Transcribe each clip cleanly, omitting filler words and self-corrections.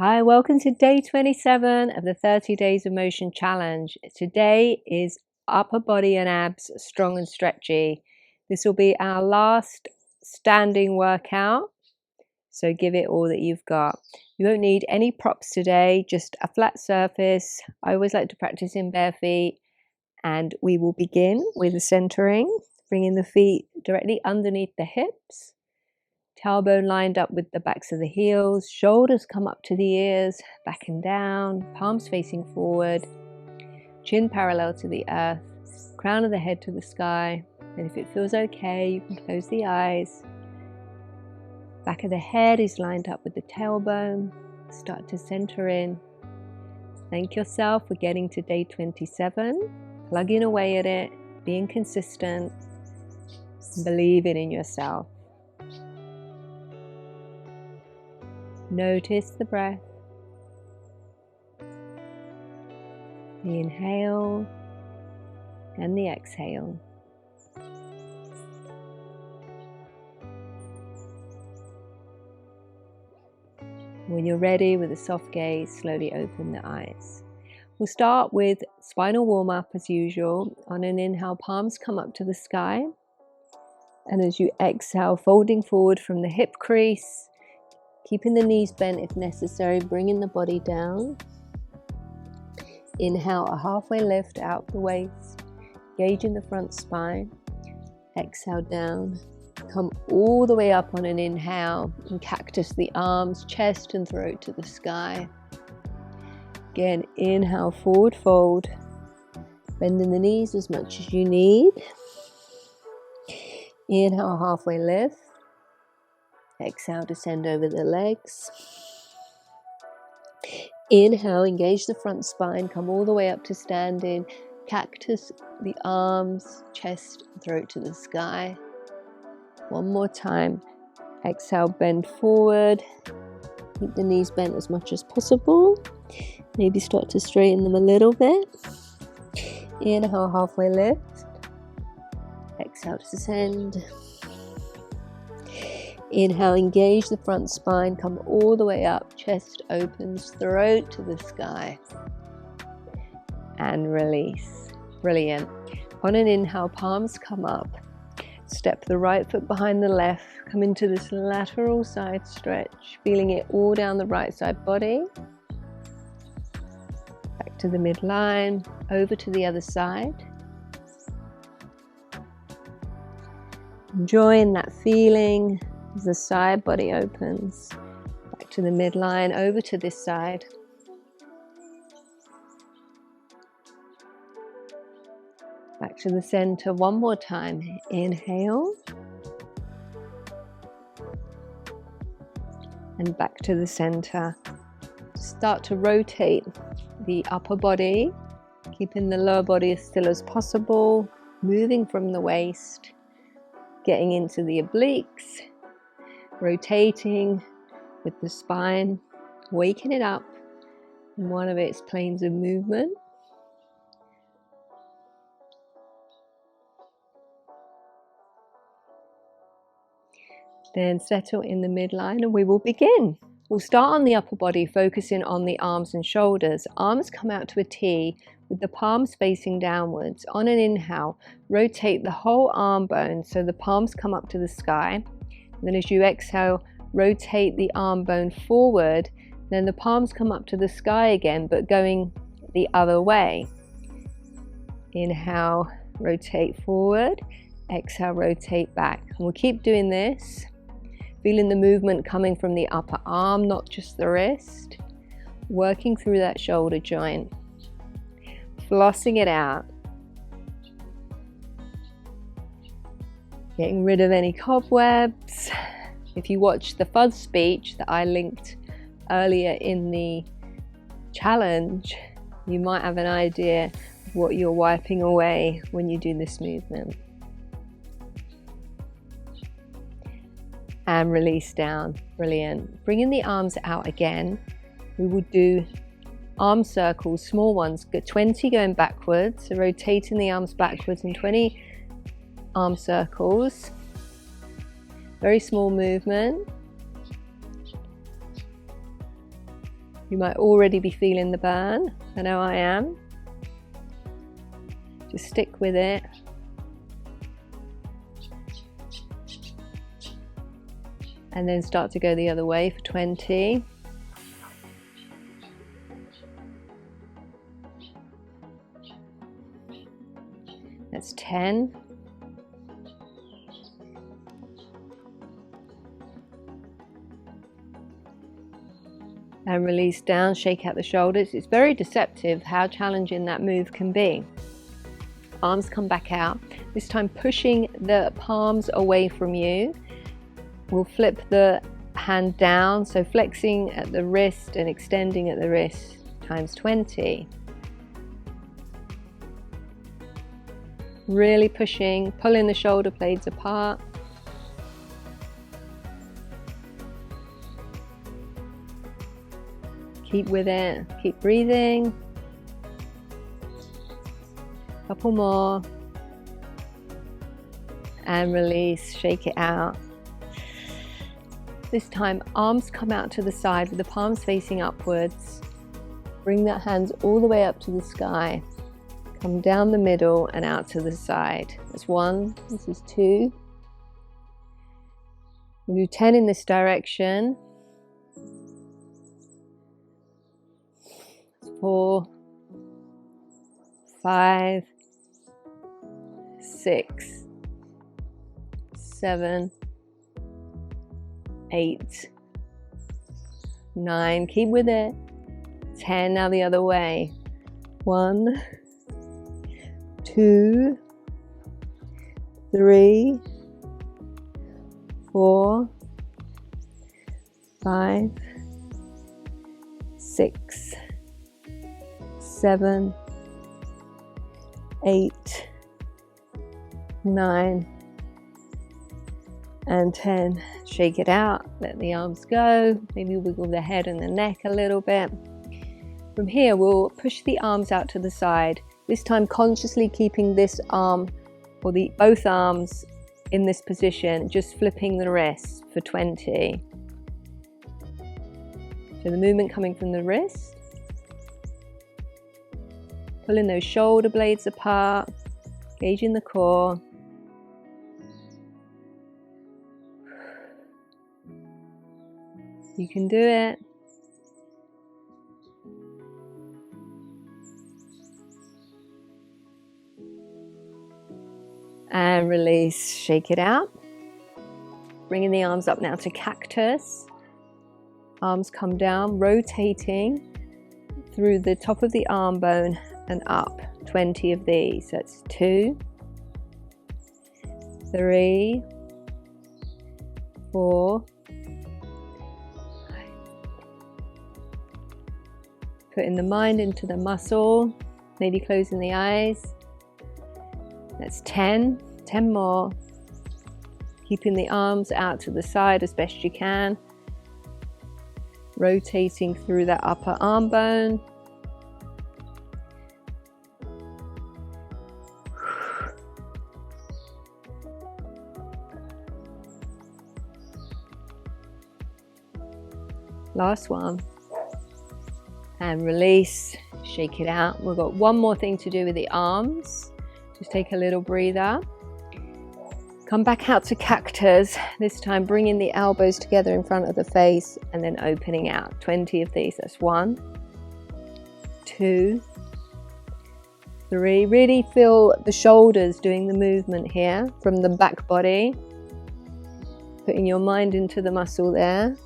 Hi, welcome to day 27 of the 30 Days of Motion Challenge. Today is upper body and abs, strong and stretchy. This will be our last standing workout, so give it all that you've got. You won't need any props today, just a flat surface. I always like to practice in bare feet, and we will begin with the centering, bringing the feet directly underneath the hips. Tailbone lined up with the backs of the heels, shoulders come up to the ears, back and down, palms facing forward, chin parallel to the earth, crown of the head to the sky. And if it feels okay, you can close the eyes. Back of the head is lined up with the tailbone. Start to center in. Thank yourself for getting to day 27, plugging away at it, being consistent, believing in yourself. Notice the breath. The inhale and the exhale. When you're ready with a soft gaze, slowly open the eyes. We'll start with spinal warm-up as usual. On an inhale, palms come up to the sky. And as you exhale, folding forward from the hip crease, keeping the knees bent if necessary, bringing the body down. Inhale, a halfway lift out the waist, engaging the front spine. Exhale down, come all the way up on an inhale and cactus the arms, chest and throat to the sky. Again, inhale, forward fold, bending the knees as much as you need. Inhale, halfway lift. Exhale, descend over the legs. Inhale, engage the front spine, come all the way up to standing. Cactus the arms, chest, throat to the sky. One more time. Exhale, bend forward. Keep the knees bent as much as possible. Maybe start to straighten them a little bit. Inhale, halfway lift. Exhale, descend. Inhale, engage the front spine, come all the way up, chest opens, throat to the sky. And release. Brilliant. On an inhale, palms come up. Step the right foot behind the left, come into this lateral side stretch, feeling it all down the right side body. Back to the midline, over to the other side. Enjoying that feeling as the side body opens. Back to the midline, over to this side. Back to the center one more time. Inhale. And back to the center. Start to rotate the upper body, keeping the lower body as still as possible, moving from the waist, getting into the obliques, rotating with the spine, waking it up in one of its planes of movement. Then settle in the midline and we will begin. We'll start on the upper body, focusing on the arms and shoulders. Arms come out to a T with the palms facing downwards. On an inhale, rotate the whole arm bone so the palms come up to the sky. And then as you exhale, rotate the arm bone forward, then the palms come up to the sky again, but going the other way. Inhale, rotate forward, exhale, rotate back. And we'll keep doing this, feeling the movement coming from the upper arm, not just the wrist, working through that shoulder joint, flossing it out, getting rid of any cobwebs. If you watch the fuzz speech that I linked earlier in the challenge, you might have an idea of what you're wiping away when you do this movement. And release down. Brilliant. Bringing the arms out again. We will do arm circles, small ones, 20 going backwards, so rotating the arms backwards and 20 arm circles. Very small movement. You might already be feeling the burn. I know I am. Just stick with it. And then start to go the other way for 20. That's 10. And release down, shake out the shoulders. It's very deceptive how challenging that move can be. Arms come back out, this time pushing the palms away from you. We'll flip the hand down, so flexing at the wrist and extending at the wrist times 20. Really pushing, pulling the shoulder blades apart. Keep with it, keep breathing. Couple more. And release, shake it out. This time, arms come out to the side with the palms facing upwards. Bring that hands all the way up to the sky. Come down the middle and out to the side. That's 1, this is 2. We'll do 10 in this direction. 4, 5, 6, 7, 8, 9, keep with it. 10, now the other way. 1, 2, 3, 4, 5, 6, 7, 8, 9, and 10. Shake it out, let the arms go, maybe wiggle the head and the neck a little bit. From here, we'll push the arms out to the side, this time consciously keeping this arm or both arms in this position, just flipping the wrists for 20. So the movement coming from the wrist, pulling those shoulder blades apart, engaging the core. You can do it. And release, shake it out. Bringing the arms up now to cactus. Arms come down, rotating through the top of the arm bone and up. 20 of these. That's 2, 3, 4. Putting the mind into the muscle, maybe closing the eyes. That's 10, 10 more. Keeping the arms out to the side as best you can. Rotating through that upper arm bone. Last one. And release, shake it out. We've got one more thing to do with the arms. Just take a little breather. Come back out to cactus, this time bringing the elbows together in front of the face and then opening out. 20 of these, that's 1, 2, 3. Really feel the shoulders doing the movement here from the back body. Putting your mind into the muscle there.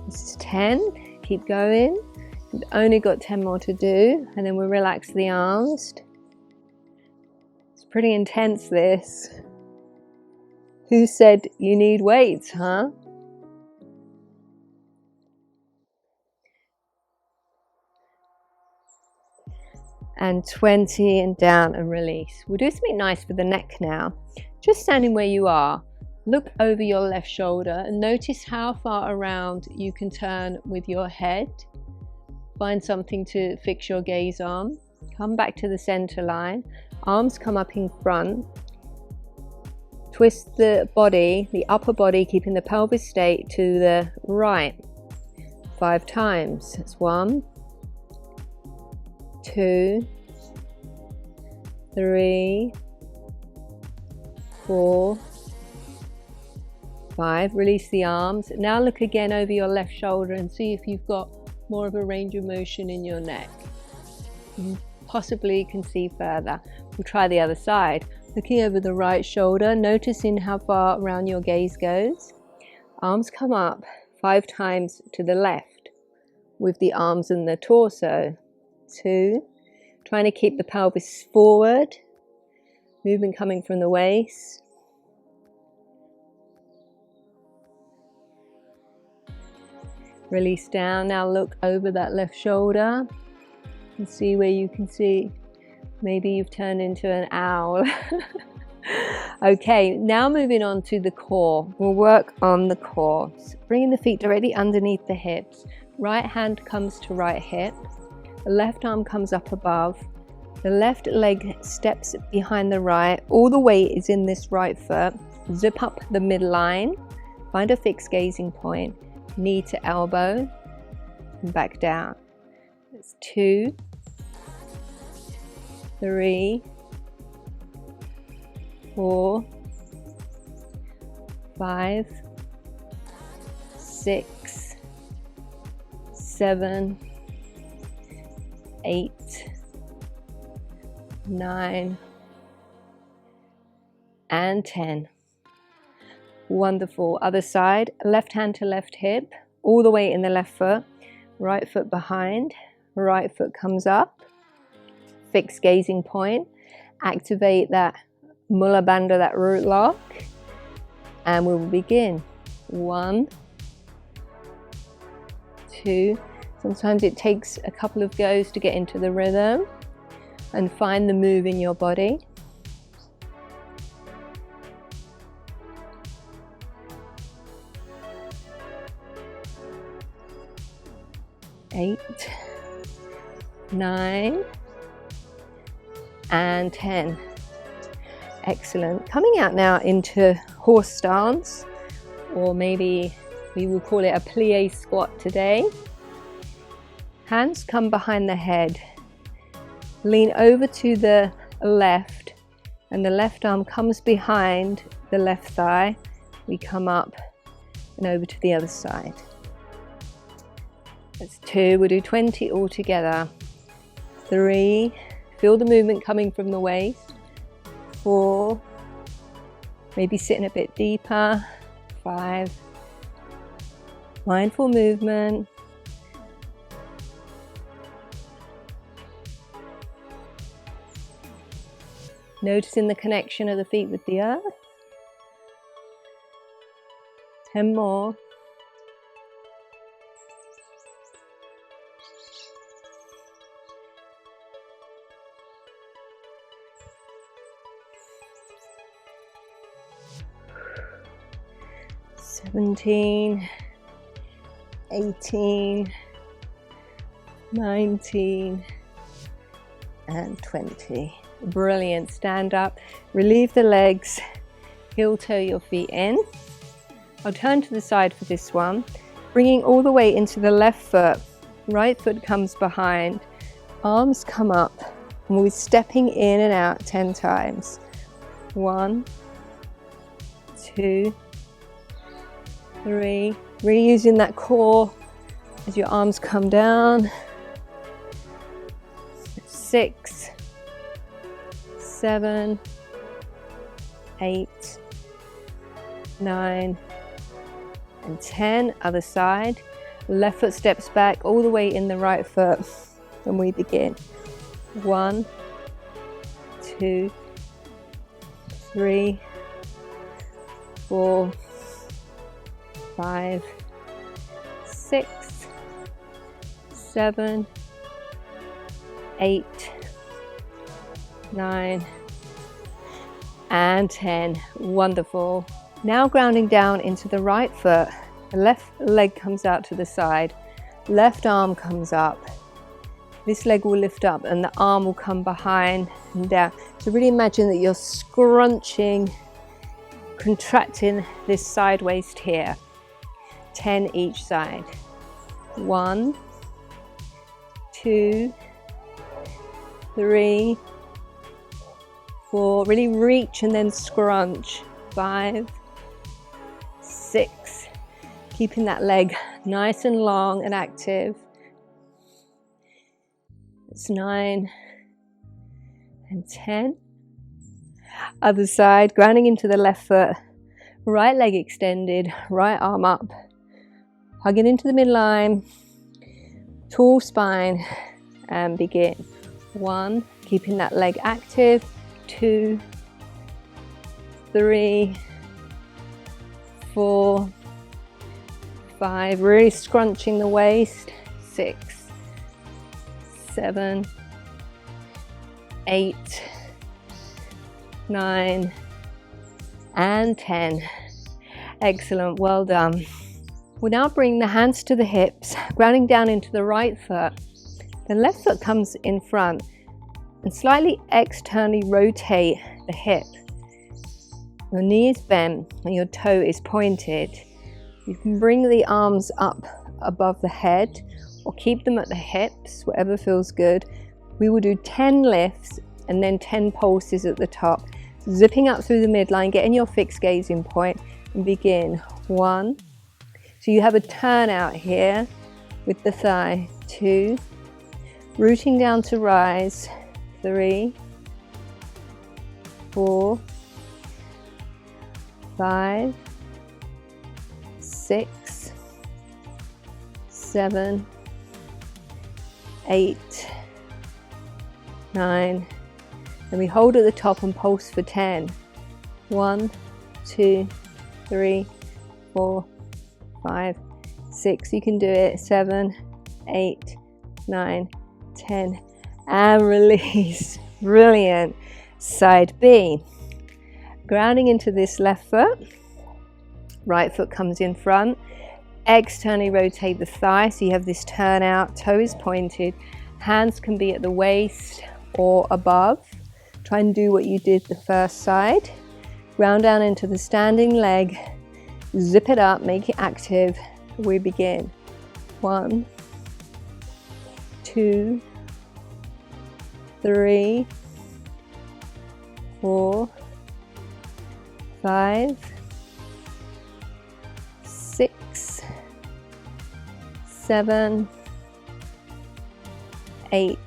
This is 10, keep going. We've only got 10 more to do, and then we'll relax the arms. It's pretty intense, this. Who said you need weights, huh? And 20 and down and release. We'll do something nice for the neck now. Just standing where you are. Look over your left shoulder and notice how far around you can turn with your head. Find something to fix your gaze on. Come back to the center line. Arms come up in front. Twist the body, the upper body, keeping the pelvis straight to the right. 5 times. That's 1, 2, 3, 4, 5. Release the arms. Now look again over your left shoulder and see if you've got more of a range of motion in your neck. You possibly can see further. We'll try the other side. Looking over the right shoulder, noticing how far around your gaze goes. Arms come up 5 times to the left with the arms and the torso. 2. Trying to keep the pelvis forward. Movement coming from the waist. Release down. Now look over that left shoulder and see where you can see. Maybe you've turned into an owl. Okay, now moving on to the core. We'll work on the core. So bringing the feet directly underneath the hips. Right hand comes to right hip. The left arm comes up above. The left leg steps behind the right. All the weight is in this right foot. Zip up the midline. Find a fixed gazing point. Knee to elbow. And back down. That's 2, 3, 4, 5, 6, 7, 8, 9, and 10. Wonderful. Other side. Left hand to left hip. All the weight in the left foot. Right foot behind. Right foot comes up. Fixed gazing point. Activate that Mula Bandha, that root lock. And we will begin. 1, 2. Sometimes it takes a couple of goes to get into the rhythm and find the move in your body. 8, 9, and 10. Excellent. Coming out now into horse stance, or maybe we will call it a plie squat today. Hands come behind the head. Lean over to the left, and the left arm comes behind the left thigh. We come up and over to the other side. That's 2. We'll do 20 all together. 3. Feel the movement coming from the waist. 4. Maybe sitting a bit deeper. 5. Mindful movement. 6. Noticing the connection of the feet with the earth. 10 more. 17, 18, 19, and 20. Brilliant. Stand up, relieve the legs, heel toe your feet in. I'll turn to the side for this one, bringing all the weight into the left foot. Right foot comes behind, arms come up, and we're stepping in and out 10 times. 1, 2, 3, really using that core as your arms come down. 6, 7, 8, 9, and 10. Other side. Left foot steps back, all the way in the right foot, and we begin. 1, 2, 3, 4, 5, 6, 7, 8, 9, and 10. Wonderful. Now grounding down into the right foot. The left leg comes out to the side. Left arm comes up. This leg will lift up and the arm will come behind and down. So really imagine that you're scrunching contracting this side waist here. 10 each side. 1, 2, 3, 4. Really reach and then scrunch. 5, 6. Keeping that leg nice and long and active. It's 9 and 10. Other side, grounding into the left foot. Right leg extended, right arm up. Hugging into the midline. Tall spine. And begin. 1, keeping that leg active. 2, 3, 4, 5. Really scrunching the waist. 6, 7, 8, 9, and 10. Excellent, well done. We'll now bring the hands to the hips, grounding down into the right foot. The left foot comes in front and slightly externally rotate the hip. Your knee is bent and your toe is pointed. You can bring the arms up above the head or keep them at the hips, whatever feels good. We will do 10 lifts and then 10 pulses at the top. Zipping up through the midline, getting your fixed gazing point, and begin. 1. So you have a turn out here with the thigh. 2. Rooting down to rise. 3, 4, 5, 6, 7, 8, 9. And we hold at the top and pulse for 10. 1, 2, 3, 4, 5, 6. You can do it. 7, 8, 9, 10. And release. Brilliant. Side B. Grounding into this left foot. Right foot comes in front. Externally rotate the thigh so you have this turn out. Toe is pointed. Hands can be at the waist or above. Try and do what you did the first side. Ground down into the standing leg. Zip it up, make it active. We begin. 1, 2, 3, 4, 5, 6, 7, 8,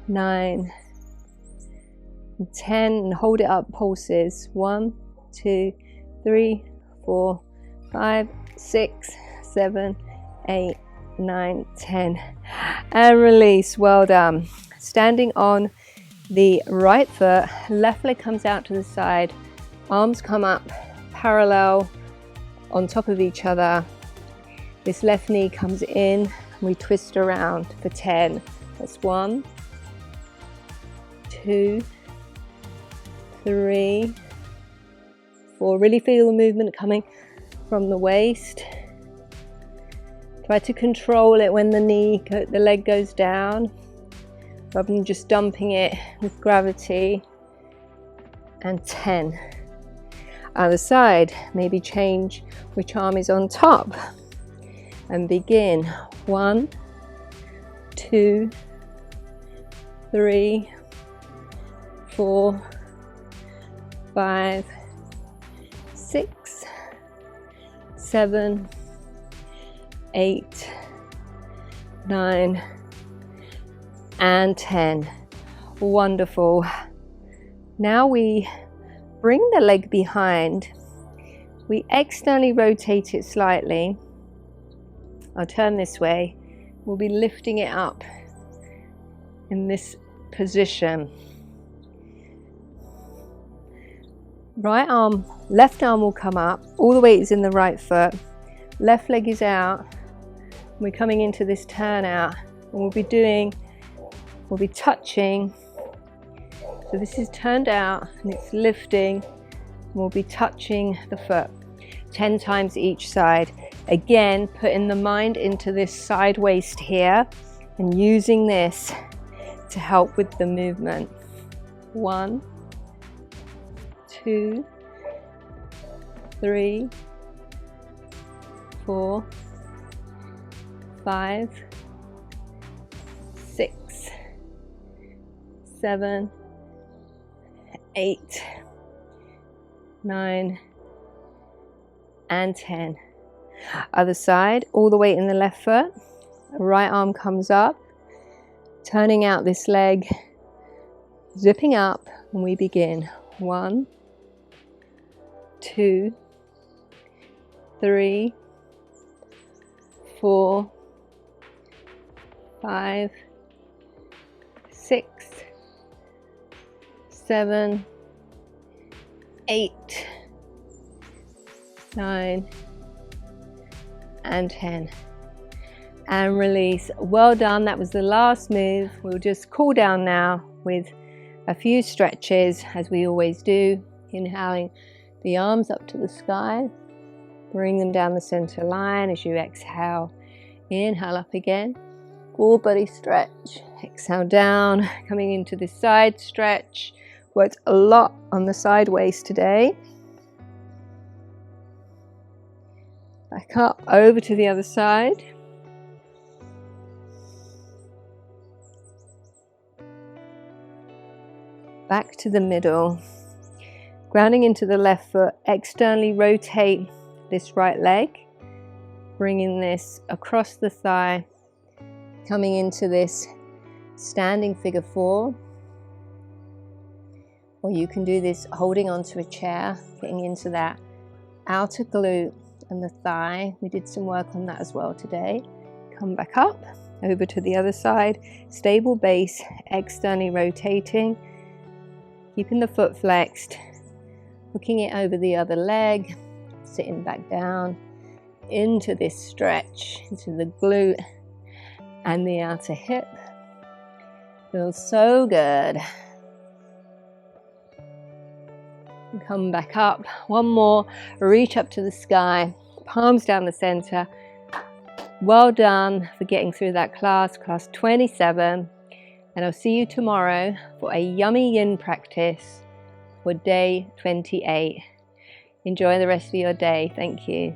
9, 10, and hold it up, pulses. 1, 2, 3, 4, 5, 6, 7, 8, 9, 10. And release. Well done. Standing on the right foot, left leg comes out to the side, arms come up parallel on top of each other. This left knee comes in and we twist around for 10. That's 1, 2, 3, 4. Really feel the movement coming from the waist. Try to control it when the leg goes down, rather than just dumping it with gravity. And 10. Other side, maybe change which arm is on top. And begin. 1, 2, 3, 4, 5, 6, 7, 8, 9, and 10. Wonderful. Now we bring the leg behind. We externally rotate it slightly. I'll turn this way. We'll be lifting it up in this position. Right arm, left arm will come up. All the weight is in the right foot. Left leg is out. We're coming into this turn out, and we'll be touching. So this is turned out and it's lifting, and we'll be touching the foot 10 times each side. Again, putting the mind into this side waist here and using this to help with the movement. 1, 2, 3, 4, 5, 6, 7, 8, 9, and 10. Other side, all the weight in the left foot. Right arm comes up, turning out this leg, zipping up, and we begin. 1, 2, 3, 4, 5, 6, 7, 8, 9, and 10. And release. Well done. That was the last move. We'll just cool down now with a few stretches, as we always do. Inhaling the arms up to the sky. Bring them down the center line as you exhale. Inhale up again. Full body stretch. Exhale down. Coming into this side stretch. Worked a lot on the side waist today. Back up over to the other side. Back to the middle, grounding into the left foot, externally rotate this right leg, bringing this across the thigh, coming into this standing figure 4, or you can do this holding onto a chair, getting into that outer glute and the thigh. We did some work on that as well today. Come back up, over to the other side, stable base, externally rotating, keeping the foot flexed, hooking it over the other leg, sitting back down into this stretch, into the glute and the outer hip. Feels so good. And come back up. One more. Reach up to the sky, palms down the center. Well done for getting through that class 27. And I'll see you tomorrow for a yummy yin practice for day 28. Enjoy the rest of your day. Thank you.